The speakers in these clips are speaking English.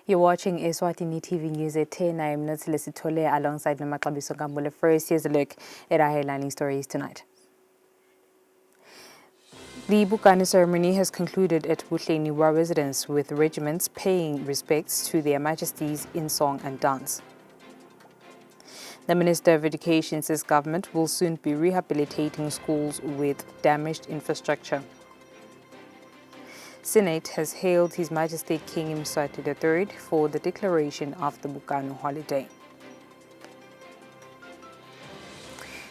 You're watching Eswatini TV News at 10. I am Natsile Sitole alongside Namaklabiso Gambule. First, here's a look at our headlining stories tonight. The Bukani ceremony has concluded at Buhleniwa residence with regiments paying respects to their majesties in song and dance. The Minister of Education says government will soon be rehabilitating schools with damaged infrastructure. Senate has hailed His Majesty King Mswati III for the declaration of the Bukano holiday.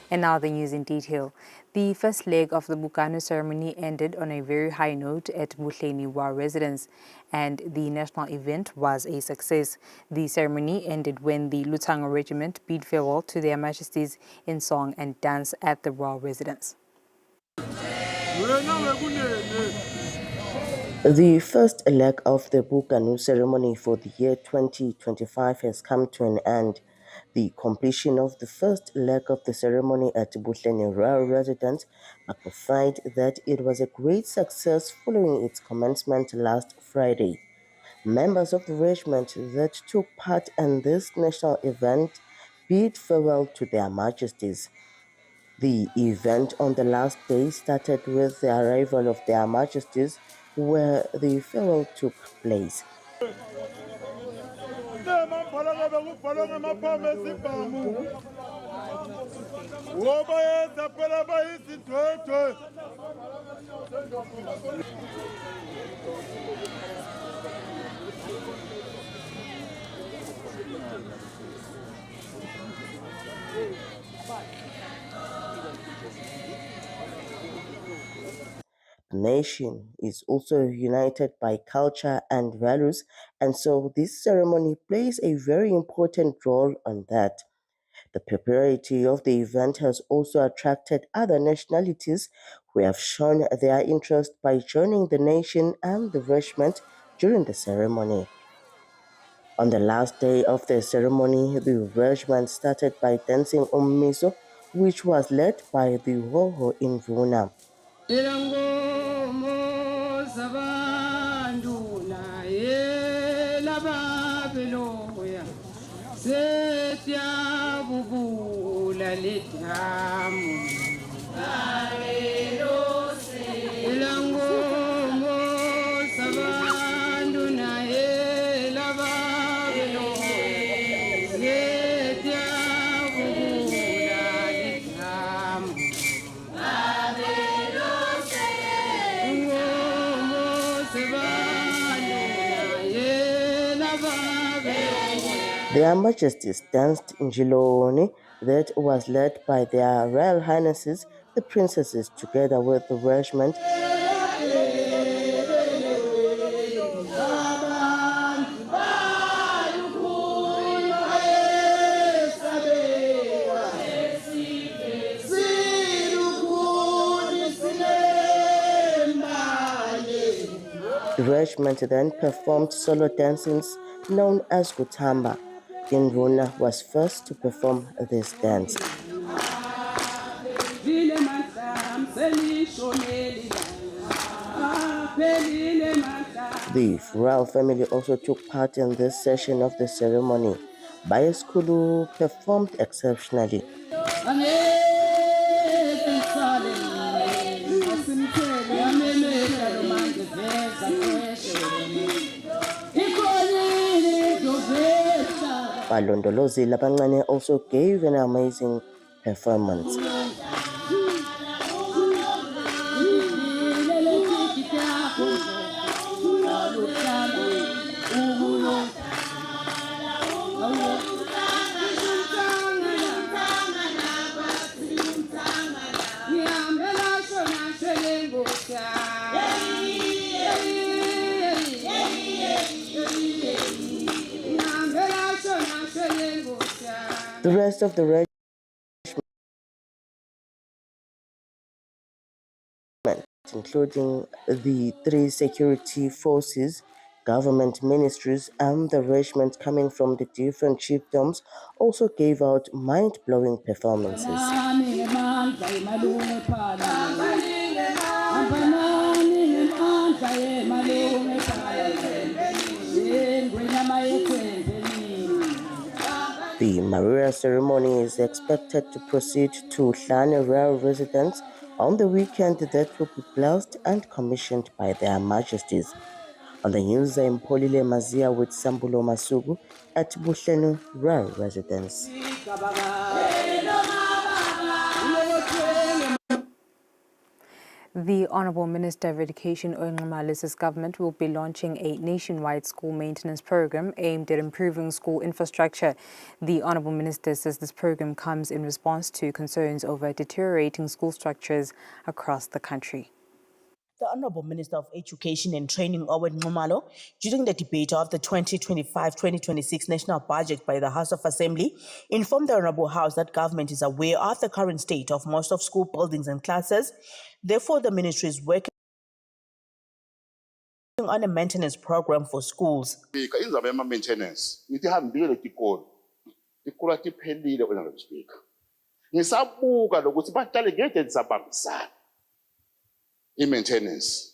And now the news in detail. The first leg of the Bukano ceremony ended on a very high note at Buhleniwa residence, and the national event was a success. The ceremony ended when the Luthango Regiment bid farewell to their majesties in song and dance at the royal residence. The first leg of the Bukano ceremony for the year 2025 has come to an end. The completion of the first leg of the ceremony at Buhleni Royal Residence magnified that it was a great success following its commencement last Friday. Members of the regiment that took part in this national event bid farewell to their majesties. The event on the last day started with the arrival of their majesties, where the farewell took place. The nation is also united by culture and values, and so this ceremony plays a very important role on that. The popularity of the event has also attracted other nationalities who have shown their interest by joining the nation and the regiment during the ceremony. On the last day of the ceremony, the regiment started by dancing Ummiso, which was led by the Hoho in Vuna. Their Majesties danced in Njiloni that was led by their Royal Highnesses, the Princesses, together with the regiment. The regiment then performed solo dancings known as Kutamba. Indruna was first to perform this dance. The royal family also took part in this session of the ceremony. Bayeskulu performed exceptionally. Balondolozi Labancane also gave an amazing performance. The rest of the regiment, including the 3 security forces, government ministries, and the regiment coming from the different chiefdoms, also gave out mind-blowing performances. The Maria ceremony is expected to proceed to Hlane Royal residence on the weekend that will be blessed and commissioned by their majesties. On the news, I'm Polile Mazia with Sambulo Masugu at Buhlenu Royal residence. The Honourable Minister of Education, Owen Nxumalo's government will be launching a nationwide school maintenance program aimed at improving school infrastructure. The Honourable Minister says this program comes in response to concerns over deteriorating school structures across the country. The Honourable Minister of Education and Training, Owen Nxumalo, during the debate of the 2025-2026 national budget by the House of Assembly, informed the Honourable House that government is aware of the current state of most of school buildings and classes. Therefore, the ministry is working on a maintenance program for schools. Indzaba yama-maintenance ngithi hambile le tikolo tikolo tiphelile wena speaker ngisabuka lokuthi baqale ngeke disabambisana i-maintenance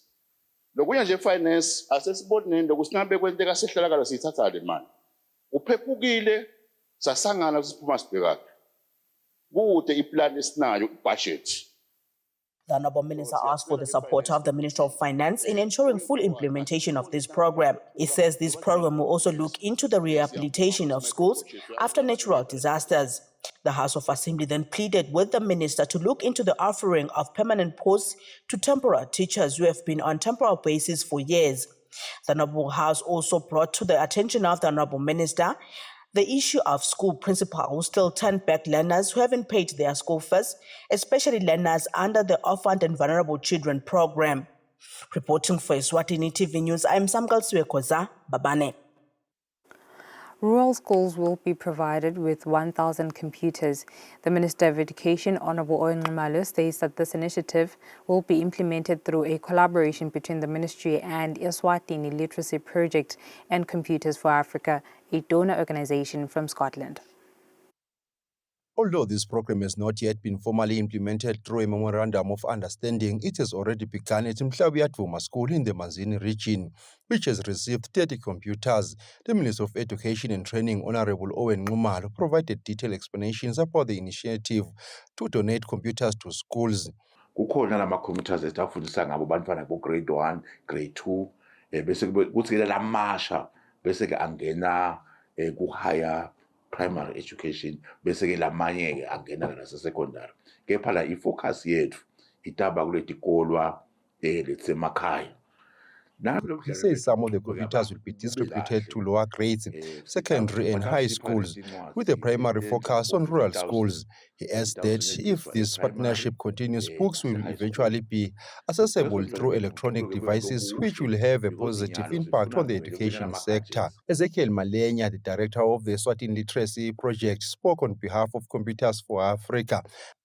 lokuya nje finance asesiboneni lokuthi nabe kwenteka sehlakalo siyithatha le mali uphephukile sasangana siphuma sibhekaphi kude iplan esinayo budget. The Honourable Minister asked for the support of the Ministry of Finance in ensuring full implementation of this program. He says this program will also look into the rehabilitation of schools after natural disasters. The House of Assembly then pleaded with the minister to look into the offering of permanent posts to temporary teachers who have been on temporary basis for years. The Honourable House also brought to the attention of the Honourable Minister the issue of school principals who still turn back learners who haven't paid their school fees, especially learners under the Orphaned and Vulnerable Children program. Reporting for Eswatini TV News, I'm Samgal Suekoza, Babane. Rural schools will be provided with 1,000 computers. The Minister of Education, Honourable Owen Nxumalo, states that this initiative will be implemented through a collaboration between the ministry and Eswatini Literacy Project and Computers for Africa, a donor organisation from Scotland. Although this program has not yet been formally implemented through a memorandum of understanding, it has already begun at Mhlabuyadvuma School in the Manzini region, which has received 30 computers. The Minister of Education and Training, Honourable Owen Nxumalo, provided detailed explanations about the initiative to donate computers to schools. Kukhona lama computers esitafundisa ngabo bantwana bo grade 1, grade 2, bese kuthi lamasha bese ke angena ku higher primary education bese ke lamanye ke angena nase secondary. Kepha la ifocus yethu itaba kule tikolwa letsemakhaya. He says some of the computers will be distributed to lower grades, secondary and high schools, with a primary focus on rural schools. He adds that if this partnership continues, books will eventually be accessible through electronic devices, which will have a positive impact on the education sector. Ezekiel Malenya, the director of the Eswatini Literacy Project, spoke on behalf of Computers for Africa.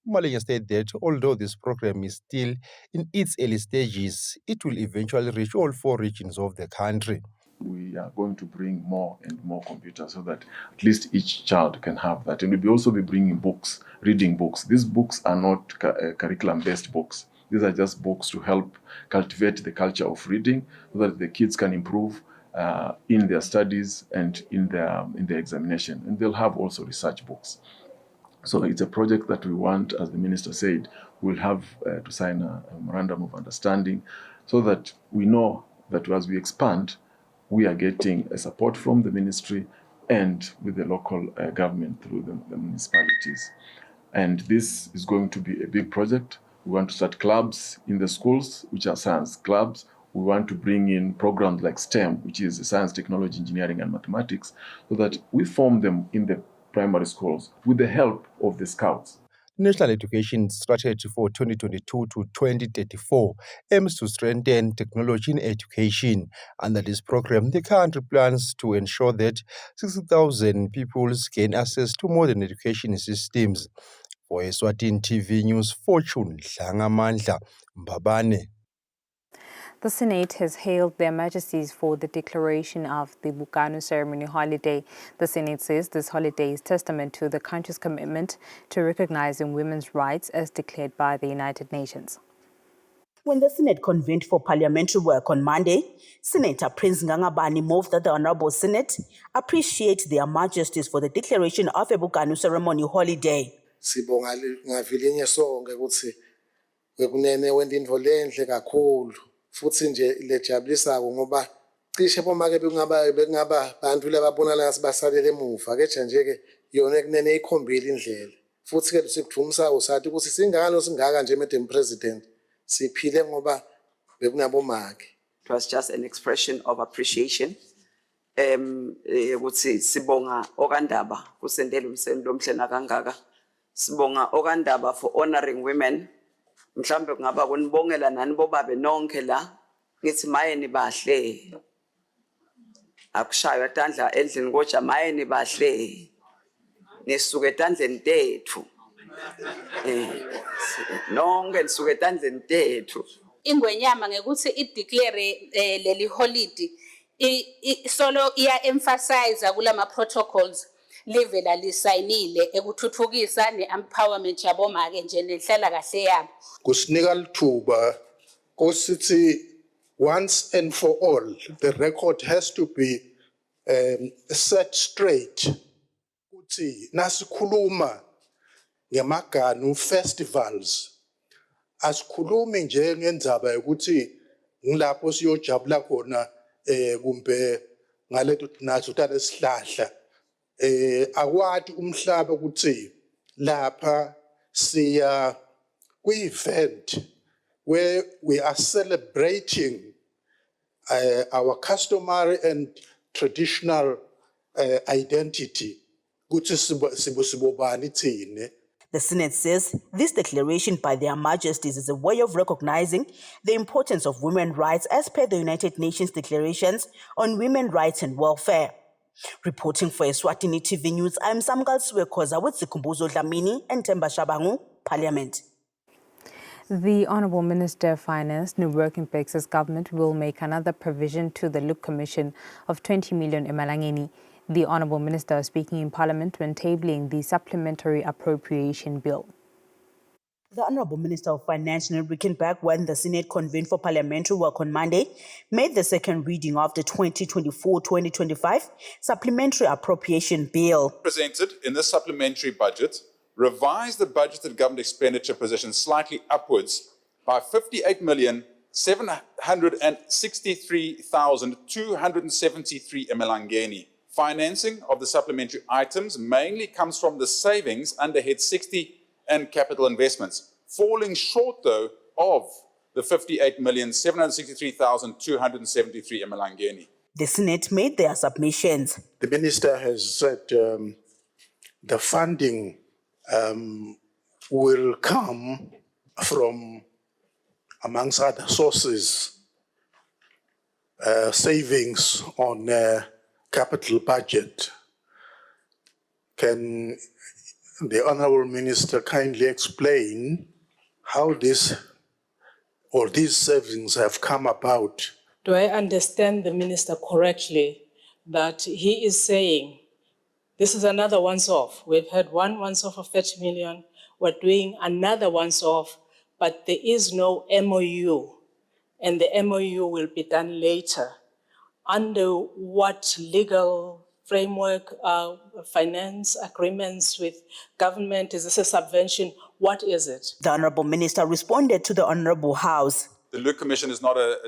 Malenya said that although this program is still in its early stages, it will eventually reach all 4 regions of the country. We are going to bring more and more computers so that at least each child can have that. And we'll also be bringing books, reading books. These books are not curriculum-based books. These are just books to help cultivate the culture of reading so that the kids can improve in their studies and in their examination. And they'll have also research books. So it's a project that we want, as the minister said, we'll have to sign a memorandum of understanding so that we know that as we expand, we are getting a support from the ministry and with the local government through the municipalities. And this is going to be a big project. We want to start clubs in the schools, which are science clubs. We want to bring in programs like STEM, which is science, technology, engineering, and mathematics, so that we form them in the primary schools with the help of the scouts. National Education Strategy for 2022 to 2034 aims to strengthen technology in education. Under this program, the country plans to ensure that 60,000 people gain access to modern education systems. For Eswatini TV News, Fortune Dlangamandla, Mbabane. The Senate has hailed their majesties for the declaration of the Bukanu ceremony holiday. The Senate says this holiday is testament to the country's commitment to recognizing women's rights as declared by the United Nations. When the Senate convened for parliamentary work on Monday, Senator Prince Ngangabani moved that the Honorable Senate appreciate their majesties for the declaration of a Bukanu ceremony holiday. Sibonga ngavilinye sonke ukuthi bekunene wenda into lenhle kakhulu futhi nje lejabulisako ngoba cishe bomake bekungaba bantu lababonala sibasalele emuva ke nje ke yona kunene ikhombile indlela futhi ke sikudumisa usathi ukuthi singakano singaka nje Madam President siphile ngoba bekunabomake. It was just an expression of appreciation. Ukuthi sibonga okandaba kusendela umsendo omhlena kangaka. Sibonga okandaba for honoring women. Mhlambe kungaba kunibongela nani bobabe nonke la ngithi mayeni bahle. Akushaywa tandla endlini koja mayeni bahle. Nisuke tandleni tethu. Nonke nisuke tandleni tethu. Ingwenyama ngekuthi i-declare leli holiday solo iya-emphasize kulama protocols livela lisayinile ekuthuthukisa ne-empowerment yabomake nje nenhlala kahle yabo. Kusinika lithuba osithi once and for all the record has to be set straight ukuthi nasikhuluma ngemaganu festivals asikhulumi nje ngendzaba ukuthi ngilapho siyojabula khona kumbe ngaleto nazo tale sihlahla akwati umhlaba ukuthi lapha siya kwi-event where we are celebrating our customary and traditional identity ukuthi sibobani thine. The Senate says this declaration by their majesties is a way of recognizing the importance of women's rights as per the United Nations declarations on women's rights and welfare. Reporting for Eswatini TV News, I'm Samgal Swekoza with Zikumbuzo Dlamini and Temba Shabangu, Parliament. The Honourable Minister of Finance, Nuwork Impex's government will make another provision to the Look Commission of 20 million emalangeni. The Honourable Minister was speaking in Parliament when tabling the Supplementary Appropriation Bill. The Honourable Minister of Finance, Neil Rickenback, when the Senate convened for parliamentary work on Monday, made the second reading of the 2024-2025 Supplementary Appropriation Bill. Presented in this supplementary budget, revised the budgeted government expenditure position slightly upwards by 58,763,273 emalangeni. Financing of the supplementary items mainly comes from the savings under Head 60 and capital investments, falling short, though, of the 58,763,273 emalangeni. The Senate made their submissions. The Minister has said the funding will come from, amongst other sources, savings on capital budget. Can the Honourable Minister kindly explain how this or these savings have come about? Do I understand the Minister correctly that he is saying this is another once-off? We've had one once-off of 30 million, we're doing another once-off, but there is no MOU, and the MOU will be done later. Under what legal framework, finance agreements with government? Is this a subvention? What is it? The Honourable Minister responded to the Honourable House. The Look Commission is not a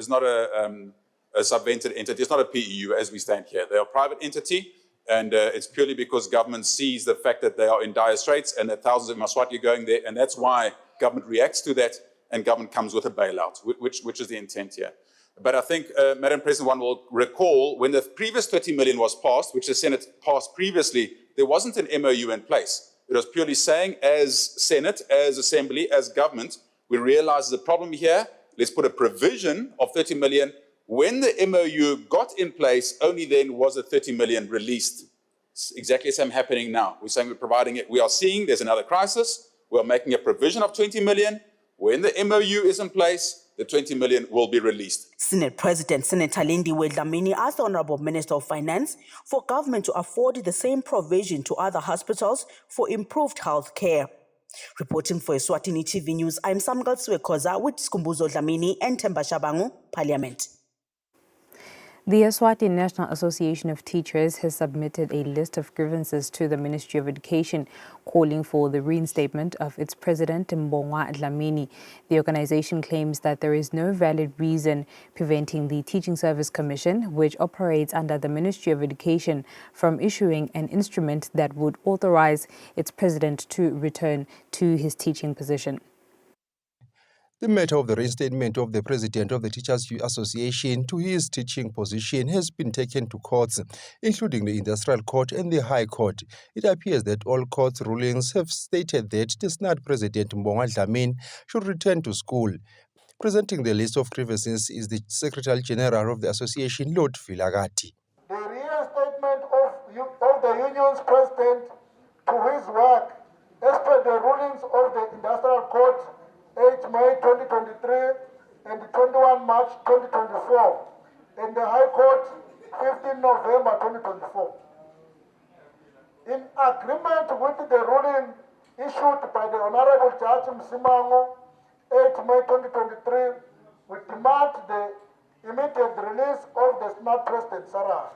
subvented entity. It's not a PEU as we stand here. They are a private entity, and it's purely because government sees the fact that they are in dire straits and that thousands of Maswati are going there, and that's why government reacts to that, and government comes with a bailout, which is the intent here. But I think, Madam President, one will recall when the previous 30 million was passed, which the Senate passed previously, there wasn't an MOU in place. It was purely saying, as Senate, as Assembly, as government, we realize there's a problem here. Let's put a provision of 30 million. When the MOU got in place, only then was the 30 million released. It's exactly the same happening now. We're saying we're providing it. We are seeing there's another crisis. We are making a provision of 20 million. When the MOU is in place, the 20 million will be released. Senate President Senator Lindiwe Dlamini asked the Honourable Minister of Finance for government to afford the same provision to other hospitals for improved health care. Reporting for Eswatini TV News, I'm Samgal Swekoza with Skumbuzo Dlamini and Themba Shabangu, Parliament. The Eswatini National Association of Teachers has submitted a list of grievances to the Ministry of Education, calling for the reinstatement of its president, Mbongwa Dlamini. The organization claims that there is no valid reason preventing the Teaching Service Commission, which operates under the Ministry of Education, from issuing an instrument that would authorize its president to return to his teaching position. The matter of the reinstatement of the president of the Teachers Association to his teaching position has been taken to courts, including the Industrial Court and the High Court. It appears that all court rulings have stated that the SNAT president Mbongwa Dlamini should return to school. Presenting the list of grievances is the Secretary General of the association, Lord Vilagati. The reinstatement of the union's president to his work as per the rulings of the Industrial Court 8 May 2023 and 21 March 2024, and the High Court 15 November 2024. In agreement with the ruling issued by the Honorable Judge Msimango 8 May 2023, we demand the immediate release of the SNAT President Sarah.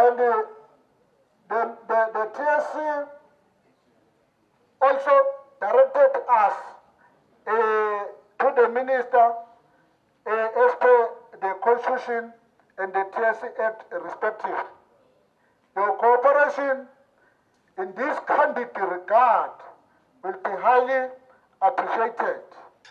And the TSC also directed us to the minister as per the Constitution and the TSC Act respective. Your cooperation in this candid regard will be highly appreciated.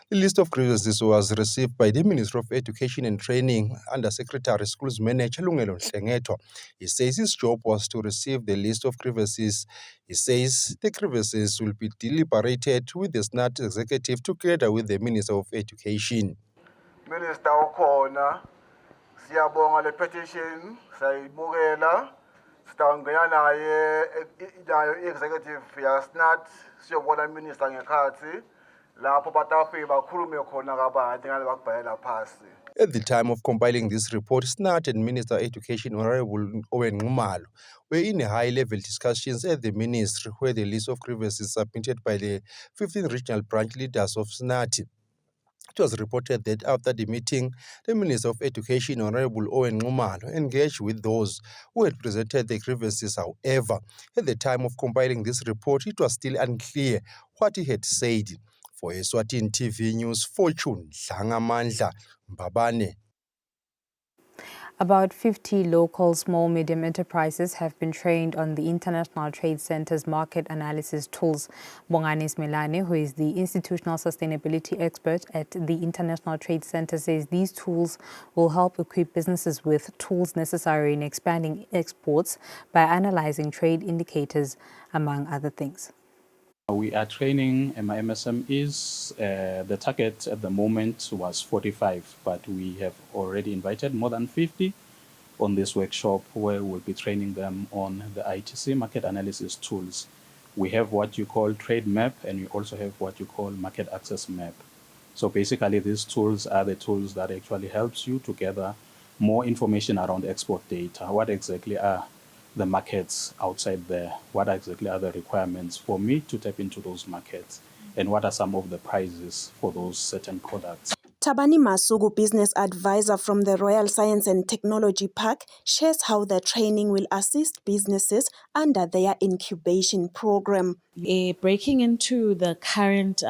The list of grievances was received by the Minister of Education and Training Under Secretary Schools Manager Lungelo Nhlengetwa. He says his job was to receive the list of grievances. He says the grievances will be deliberated with the SNAT executive together with the Minister of Education. Minister ukhona siyabonga le petition sayibukela sitangena naye executive ya SNAT siyobona minister ngekhathi. At the time of compiling this report, SNAT and Minister of Education Honorable Owen Nxumalo were in high-level discussions at the ministry where the list of grievances submitted by the 15 regional branch leaders of SNAT. It was reported that after the meeting, the Minister of Education, Honorable Owen Nxumalo, engaged with those who had presented the grievances. However, at the time of compiling this report, it was still unclear what he had said. For Eswatini TV News, Fortune Dlangamandla Mbabane. About 50 local small-medium enterprises have been trained on the International Trade Centre's market analysis tools. Bongani Smelane, who is the institutional sustainability expert at the International Trade Centre, says these tools will help equip businesses with tools necessary in expanding exports by analyzing trade indicators, among other things. We are training my MSMEs. The target at the moment was 45, but we have already invited more than 50 on this workshop where we'll be training them on the ITC market analysis tools. We have what you call trade map, and we also have what you call market access map. So basically these tools are the tools that actually helps you to gather more information around export data. What exactly are the markets outside there? What exactly are the requirements for me to tap into those markets? And what are some of the prices for those certain products? Tabani Masugu, business advisor from the Royal Science and Technology Park, shares how the training will assist businesses under their incubation program. Breaking into the current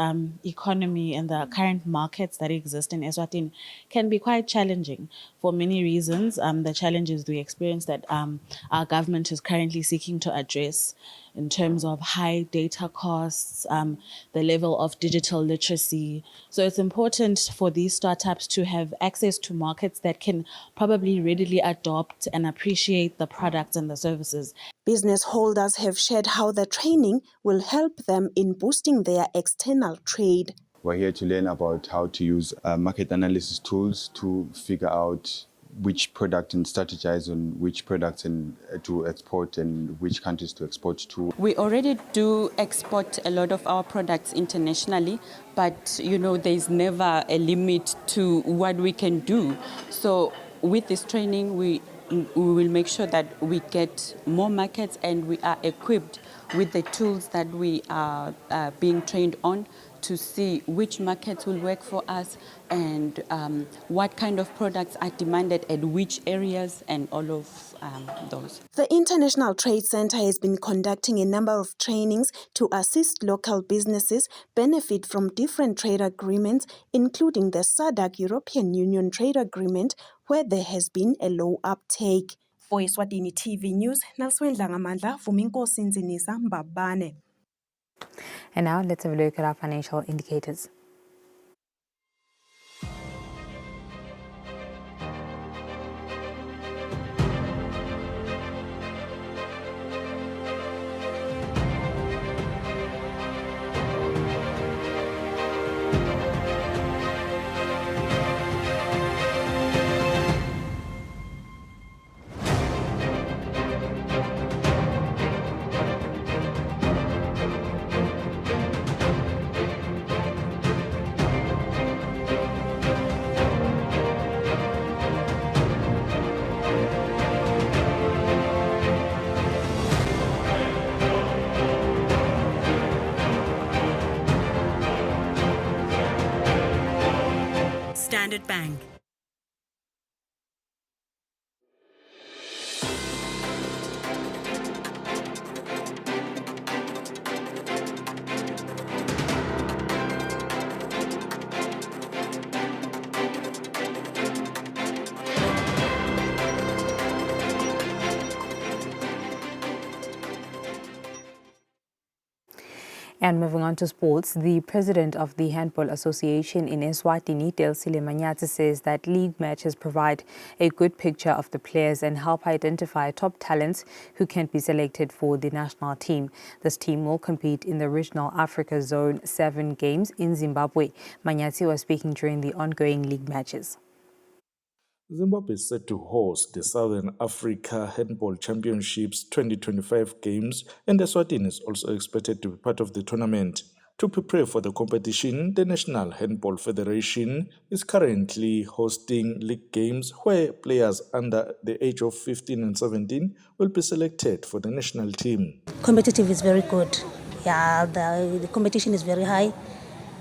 economy and the current markets that exist in Eswatini can be quite challenging for many reasons. The challenges we experience that our government is currently seeking to address in terms of high data costs, the level of digital literacy. So it's important for these startups to have access to markets that can probably readily adopt and appreciate the products and the services. Business holders have shared how the training will help them in boosting their external trade. We're here to learn about how to use market analysis tools to figure out which product and strategize on which products and to export and which countries to export to. We already do export a lot of our products internationally, but there's never a limit to what we can do. So with this training, we will make sure that we get more markets and we are equipped with the tools that we are being trained on to see which markets will work for us and what kind of products are demanded at which areas and all of those. The International Trade Center has been conducting a number of trainings to assist local businesses benefit from different trade agreements, including the SADC European Union Trade Agreement, where there has been a low uptake. For Eswatini TV News, Nalswendla Ngamandla, Vuminkosi Nzinisa, Mbabane. And now let's have a look at our financial indicators. Standard Bank. And moving on to sports, the president of the Handball Association in Eswatini, Delsile Manyati, says that league matches provide a good picture of the players and help identify top talents who can be selected for the national team. This team will compete in the Regional Africa Zone 7 games in Zimbabwe. Manyati was speaking during the ongoing league matches. Zimbabwe is set to host the Southern Africa Handball Championships 2025 games, and Eswatini is also expected to be part of the tournament. To prepare for the competition, the National Handball Federation is currently hosting league games where players under the age of 15 and 17 will be selected for the national team. Competitive is very good. Yeah, the competition is very high.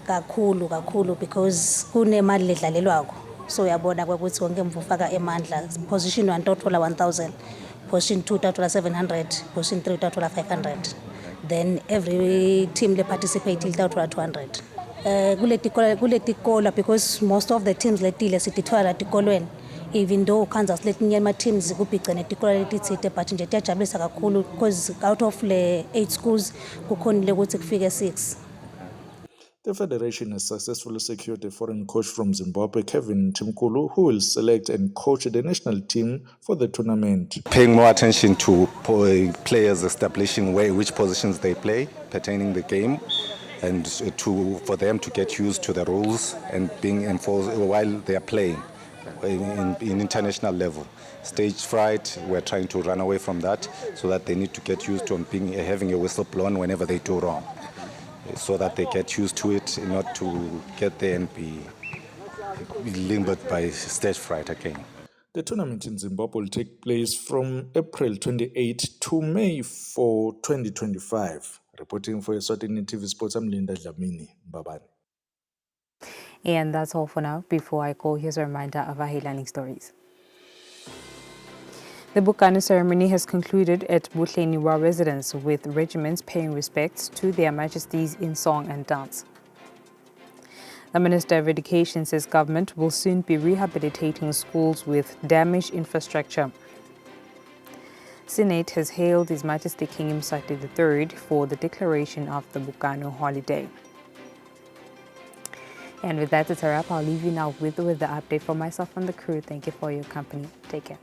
Kakhulu because kunemali ledlalelwako. So uyabona ukuthi wonke mvufaka emandla. Position 1 uthola 1000, position 2 uthola 700, position 3 uthola 500. Then every team le participate uthola 200. Kuletikolo because most of the teams letile sitithola tikolweni. Even though Kansas letinye ama teams kupigcene tikolo letitsite but nje tiyajabulisa kakhulu because out of le 8 schools kukhonile ukuthi kufike 6. The federation has successfully secured a foreign coach from Zimbabwe, Kevin Timkulu, who will select and coach the national team for the tournament. Paying more attention to players establishing which positions they play, pertaining the game, and for them to get used to the rules and being enforced while they are playing in international level. Stage fright, we're trying to run away from that so that they need to get used to having a whistle blown whenever they do wrong, so that they get used to it, not to get there and be limbered by stage fright again. The tournament in Zimbabwe will take place from April 28 to May 4, 2025. Reporting for Eswatini TV Sports, I'm Linda Dlamini, Mbabane. And that's all for now. Before I go, here's a reminder of our headlining stories. The Bukano ceremony has concluded at Buhleniwa residence, with regiments paying respects to their majesties in song and dance. The Minister of Education says government will soon be rehabilitating schools with damaged infrastructure. Senate has hailed His Majesty King Mswati III for the declaration of the Bukano holiday. And with that, it's a wrap. I'll leave you now with the update from myself and the crew. Thank you for your company. Take care.